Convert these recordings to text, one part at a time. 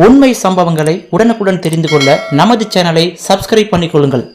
உண்மை சம்பவங்களை உடனுக்குடன் தெரிந்து கொள்ள நமது சேனலை சப்ஸ்கிரைப் பண்ணிக்கொள்ளுங்கள்.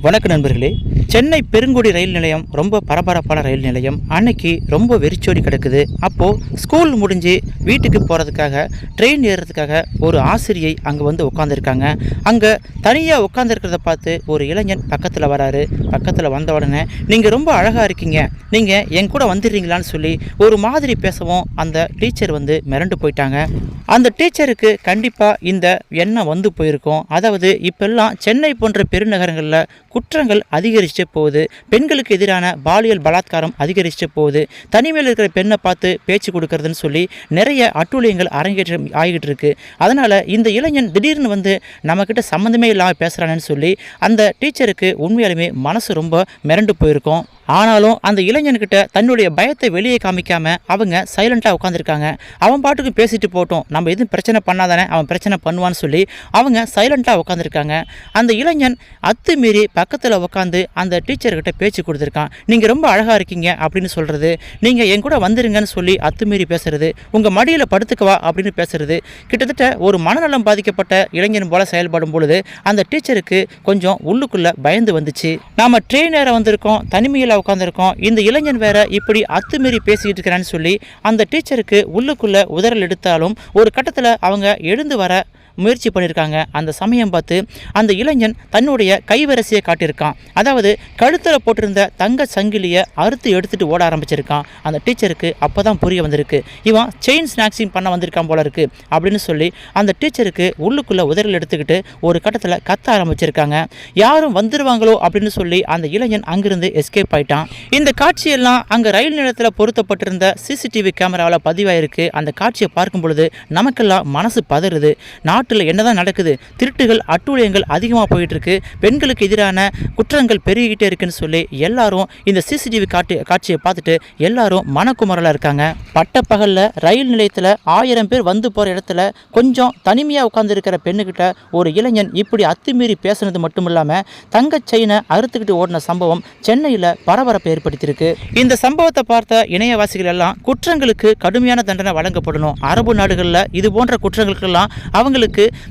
வணக்க நண்பர்களே, சென்னை பெருங்குடி ரயில் நிலையம் ரொம்ப பரபரப்பான ரயில் நிலையம். அன்னைக்கு ரொம்ப வெறிச்சோடி கிடக்குது. அப்போது ஸ்கூல் முடிஞ்சு வீட்டுக்கு போகிறதுக்காக ட்ரெயின் ஏறுறதுக்காக ஒரு ஆசிரியை அங்கே வந்து உட்காந்துருக்காங்க. அங்கே தனியாக உட்காந்துருக்கிறத பார்த்து ஒரு இளைஞன் பக்கத்தில் வராரு. பக்கத்தில் வந்த உடனே நீங்கள் ரொம்ப அழகாக இருக்கீங்க, நீங்கள் என் கூட வந்துடுறீங்களான்னு சொல்லி ஒரு மாதிரி பேசவும் அந்த டீச்சர் வந்து மிரண்டு போயிட்டாங்க. அந்த டீச்சருக்கு கண்டிப்பாக இந்த எண்ணம் வந்து போயிருக்கும். அதாவது இப்பெல்லாம் சென்னை போன்ற பெருநகரங்களில் குற்றங்கள் அதிகரிச்சுட்டு போகுது, பெண்களுக்கு எதிரான பாலியல் பலாத்காரம் அதிகரிச்சுட்டு போகுது, தனிமையில் இருக்கிற பெண்ணை பார்த்து பேச்சு கொடுக்கறதுன்னு சொல்லி நிறைய அட்டூழியங்கள் அரங்கேற்றம் ஆகிட்டு இருக்கு. அதனால் இந்த இளைஞன் திடீர்னு வந்து நம்மக்கிட்ட சம்மந்தமே இல்லாமல் பேசுகிறானேன்னு சொல்லி அந்த டீச்சருக்கு உண்மையாலுமே மனசு ரொம்ப மிரண்டு போயிருக்கும். ஆனாலும் அந்த இளைஞன்கிட்ட தன்னுடைய பயத்தை வெளியே காமிக்காமல் அவங்க சைலண்ட்டாக உட்காந்துருக்காங்க. அவன் பாட்டுக்கு பேசிட்டு போட்டோம், நம்ம எதுவும் பிரச்சனை பண்ணாதானே அவன் பிரச்சனை பண்ணுவான்னு சொல்லி அவங்க சைலண்ட்டாக உட்காந்துருக்காங்க. அந்த இளைஞன் அத்துமீறி பக்கத்தில் உட்காந்து அந்த டீச்சர்கிட்ட பேச்சு கொடுத்துருக்கான். நீங்கள் ரொம்ப அழகாக இருக்கீங்க அப்படின்னு சொல்கிறது, நீங்கள் என் கூட வந்துருங்கன்னு சொல்லி அத்துமீறி பேசுறது, உங்கள் மடியில் படுத்துக்கவா அப்படின்னு பேசுறது, கிட்டத்தட்ட ஒரு மனநலம் பாதிக்கப்பட்ட இளைஞன் போல செயல்படும் பொழுது அந்த டீச்சருக்கு கொஞ்சம் உள்ளுக்குள்ளே பயந்து வந்துச்சு. நாம் ட்ரெயின் ஏற வந்திருக்கோம், தனிமையில் உட்காந்துருக்கோம், இந்த இளைஞன் வேற இப்படி அத்துமீறி பேசிக்கிட்டு இருக்கிறான்னு சொல்லி அந்த டீச்சருக்கு உள்ளுக்குள்ள உதறல் எடுத்தாலும் ஒரு கட்டத்தில் அவங்க எழுந்து வர முயற்சி பண்ணியிருக்காங்க. அந்த சமயம் பார்த்து அந்த இளைஞன் தன்னுடைய கைவரிசையை காட்டியிருக்கான். அதாவது கழுத்தில் போட்டிருந்த தங்க சங்கிலியை அறுத்து எடுத்துகிட்டு ஓட ஆரம்பிச்சிருக்கான். அந்த டீச்சருக்கு அப்போ தான் புரிய வந்திருக்கு, இவன் செயின் ஸ்நாக்ஸிங் பண்ண வந்திருக்கான் போல இருக்குது அப்படின்னு சொல்லி அந்த டீச்சருக்கு உள்ளுக்குள்ளே உதறல் எடுத்துக்கிட்டு ஒரு கட்டத்தில் கத்த ஆரம்பிச்சிருக்காங்க. யாரும் வந்துடுவாங்களோ அப்படின்னு சொல்லி அந்த இளைஞன் அங்கிருந்து எஸ்கேப் ஆயிட்டான். இந்த காட்சியெல்லாம் அங்கே ரயில் நிலையத்தில் பொருத்தப்பட்டிருந்த சிசிடிவி கேமராவில் பதிவாயிருக்கு. அந்த காட்சியை பார்க்கும் பொழுது நமக்கெல்லாம் மனசு பதறுது. நாட்டில் என்னதான் நடக்குது, திருட்டுகள் அட்டூழியங்கள் அதிகமாக போயிட்டு இருக்கு, பெண்களுக்கு எதிரான குற்றங்கள் பெருகிட்டே இருக்குன்னு சொல்லி எல்லாரும் இந்த சிசிடிவி காட்சியை பார்த்துட்டு எல்லாரும் மனக்குமரலாக இருக்காங்க. பட்டப்பகலில் ரயில் நிலையத்தில் 1000 பேர் வந்து போகிற இடத்துல கொஞ்சம் தனிமையாக உட்கார்ந்துருக்கிற பெண்ணுக்கிட்ட ஒரு இளைஞன் இப்படி அத்துமீறி பேசுனது மட்டும் இல்லாமல் தங்க செயினை அறுத்துக்கிட்டு ஓடின சம்பவம் சென்னையில் பரபரப்பை ஏற்படுத்தியிருக்கு. இந்த சம்பவத்தை பார்த்த இணையவாசிகள் எல்லாம் குற்றங்களுக்கு கடுமையான தண்டனை வழங்கப்படணும், அரபு நாடுகளில் இது போன்ற குற்றங்களுக்கெல்லாம் அவங்களுக்கு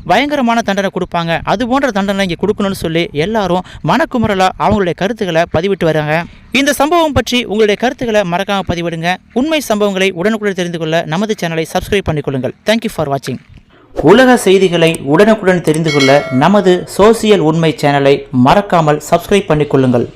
பயங்கரமான தண்டனை கொடுப்பாங்க, அது போன்ற தண்டனை இங்கே கொடுக்கணும்னு சொல்லி எல்லாரும் மனக்குமுறலாக அவங்களுடைய கருத்துக்களை பதிவிட்டு வராங்க. இந்த சம்பவம் பற்றி உங்களுடைய கருத்துக்களை மறக்காமல் பதிவிடுங்க. உண்மை சம்பவங்களை உடனுக்குடன் தெரிந்து கொள்ள நமது சேனலை சப்ஸ்கிரைப் பண்ணிக்கொள்ளுங்கள். தேங்க்யூ ஃபார் வாட்சிங். உலக செய்திகளை உடனுக்குடன் தெரிந்து கொள்ள நமது சோசியல் உண்மை சேனலை மறக்காமல் சப்ஸ்கிரைப் பண்ணிக்கொள்ளுங்கள்.